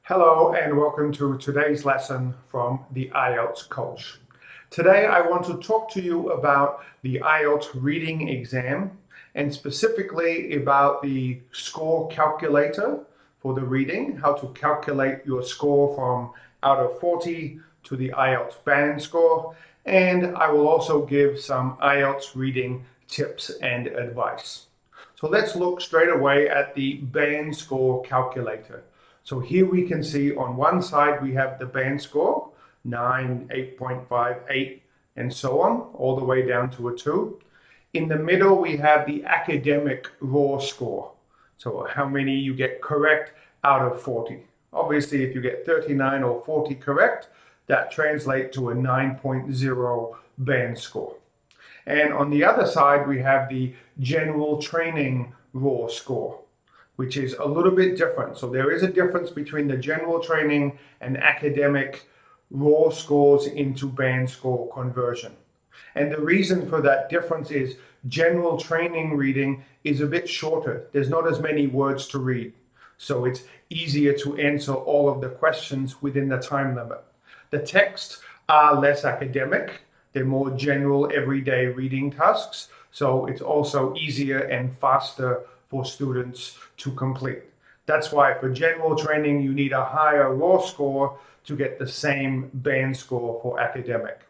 Hello and welcome to today's lesson from the IELTS Coach. Today I want to talk to you about the IELTS reading exam and specifically about the score calculator for the reading, how to calculate your score from out of 40 to the IELTS band score, and I will also give some IELTS reading tips and advice. So let's look straight away at the band score calculator. So here we can see on one side we have the band score, 9, 8.5, 8, and so on, all the way down to a 2. In the middle we have the academic raw score. So how many you get correct out of 40. Obviously if you get 39 or 40 correct, that translates to a 9.0 band score. And on the other side we have the general training raw score, which is a little bit different. So there is a difference between the general training and academic raw scores into band score conversion. And the reason for that difference is general training reading is a bit shorter. There's not as many words to read. So it's easier to answer all of the questions within the time limit. The texts are less academic. They're more general everyday reading tasks. So it's also easier and faster for students to complete. That's why for general training, you need a higher raw score to get the same band score for academic.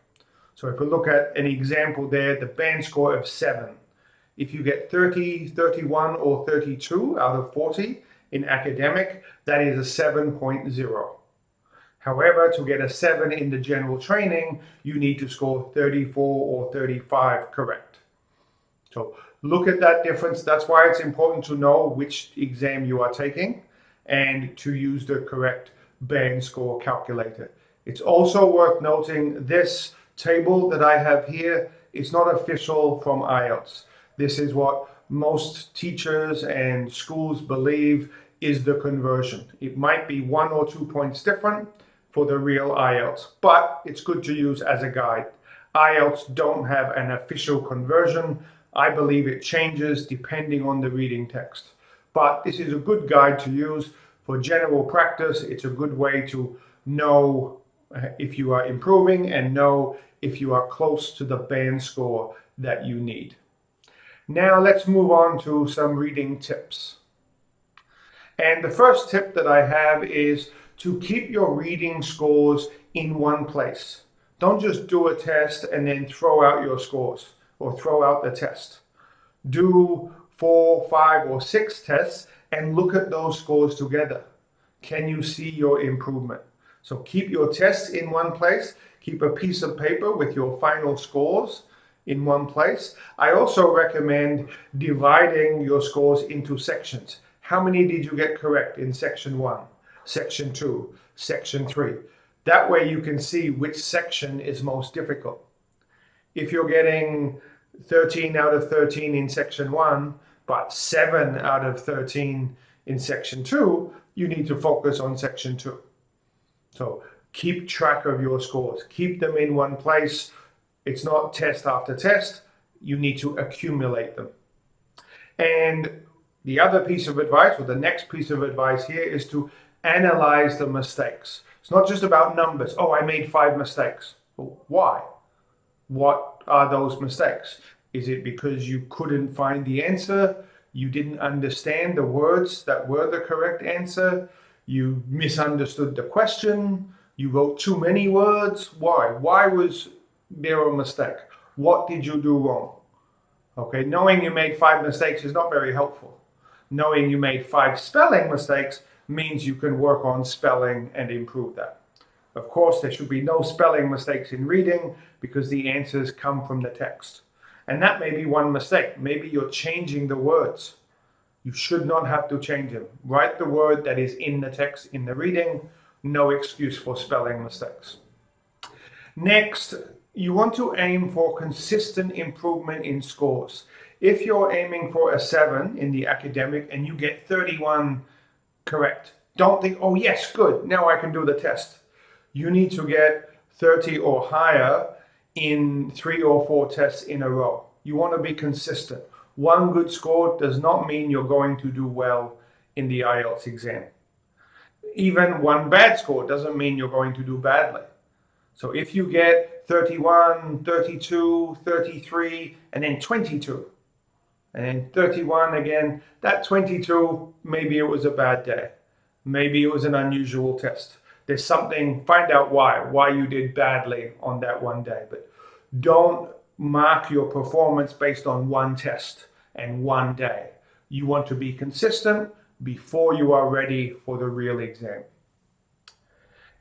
So if we look at an example there, the band score of 7. If you get 30, 31, or 32 out of 40 in academic, that is a 7.0. However, to get a 7 in the general training, you need to score 34 or 35 correct. So look at that difference. That's why it's important to know which exam you are taking and to use the correct band score calculator. It's also worth noting this table that I have here is not official from IELTS. This is what most teachers and schools believe is the conversion. It might be 1 or 2 points different for the real IELTS, but it's good to use as a guide. IELTS don't have an official conversion. I believe it changes depending on the reading text. But this is a good guide to use for general practice. It's a good way to know if you are improving and know if you are close to the band score that you need. Now let's move on to some reading tips. And the first tip that I have is to keep your reading scores in one place. Don't just do a test and then throw out your scores or throw out the test. Do 4, 5, or 6 tests and look at those scores together. Can you see your improvement? So keep your tests in one place. Keep a piece of paper with your final scores in one place. I also recommend dividing your scores into sections. How many did you get correct in section 1, section 2, section 3? That way you can see which section is most difficult. If you're getting 13 out of 13 in section 1, but 7 out of 13 in section 2, you need to focus on section 2. So keep track of your scores. Keep them in one place. It's not test after test. You need to accumulate them. And the other piece of advice, or the next piece of advice here, is to analyze the mistakes. It's not just about numbers. Oh, I made 5 mistakes. Well, why? What are those mistakes? Is it because you couldn't find the answer? You didn't understand the words that were the correct answer? You misunderstood the question? You wrote too many words? Why? Why was there a mistake? What did you do wrong? Okay, knowing you made 5 mistakes is not very helpful. Knowing you made 5 spelling mistakes means you can work on spelling and improve that. Of course, there should be no spelling mistakes in reading because the answers come from the text. And that may be one mistake. Maybe you're changing the words. You should not have to change them. Write the word that is in the text in the reading. No excuse for spelling mistakes. Next, you want to aim for consistent improvement in scores. If you're aiming for a 7 in the academic and you get 31 correct, don't think, oh yes, good, now I can do the test. You need to get 30 or higher in 3 or 4 tests in a row. You want to be consistent. One good score does not mean you're going to do well in the IELTS exam. even one bad score doesn't mean you're going to do badly. So if you get 31, 32, 33, and then 22, and then 31 again, that 22, maybe it was a bad day. Maybe it was an unusual test. There's something, find out why you did badly on that one day. But don't mark your performance based on one test and one day. You want to be consistent before you are ready for the real exam.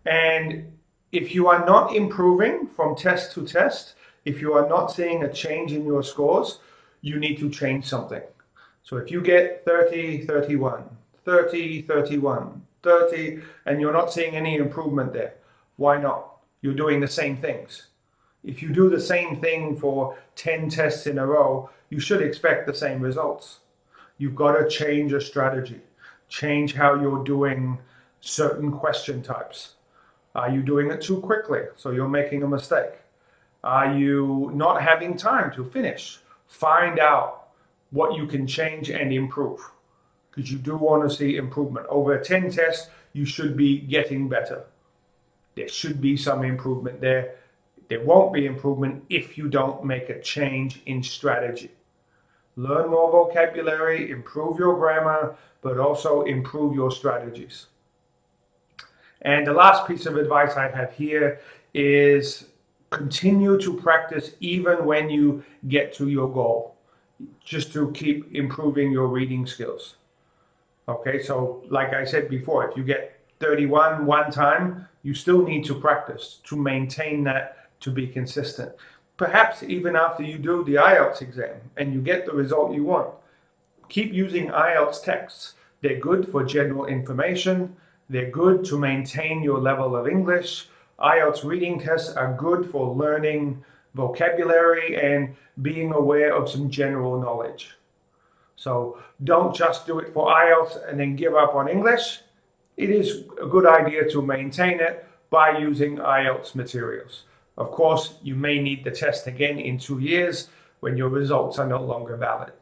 And if you are not improving from test to test, if you are not seeing a change in your scores, you need to change something. So if you get 30, 31, 30, 31, 30, and you're not seeing any improvement there, why not? You're doing the same things. If you do the same thing for 10 tests in a row, you should expect the same results. You've got to change your strategy, change how you're doing certain question types. Are you doing it too quickly, so you're making a mistake? Are you not having time to finish? Find out what you can change and improve, because you do want to see improvement. Over 10 tests, you should be getting better. There should be some improvement there. There won't be improvement if you don't make a change in strategy. Learn more vocabulary, improve your grammar, but also improve your strategies. And the last piece of advice I have here is continue to practice even when you get to your goal, just to keep improving your reading skills. Okay, so like I said before, if you get 31 one time, you still need to practice to maintain that, to be consistent. Perhaps even after you do the IELTS exam and you get the result you want, keep using IELTS texts. They're good for general information. They're good to maintain your level of English. IELTS reading tests are good for learning vocabulary and being aware of some general knowledge. So don't just do it for IELTS and then give up on English. It is a good idea to maintain it by using IELTS materials. Of course, you may need the test again in 2 years when your results are no longer valid.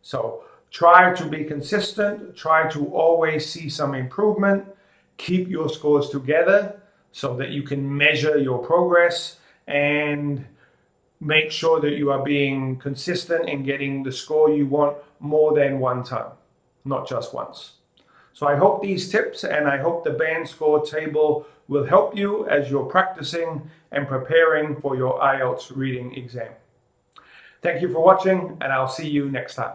So try to be consistent, try to always see some improvement, keep your scores together so that you can measure your progress and make sure that you are being consistent in getting the score you want more than one time, not just once. So I hope these tips and I hope the band score table will help you as you're practicing and preparing for your IELTS reading exam. Thank you for watching, and I'll see you next time.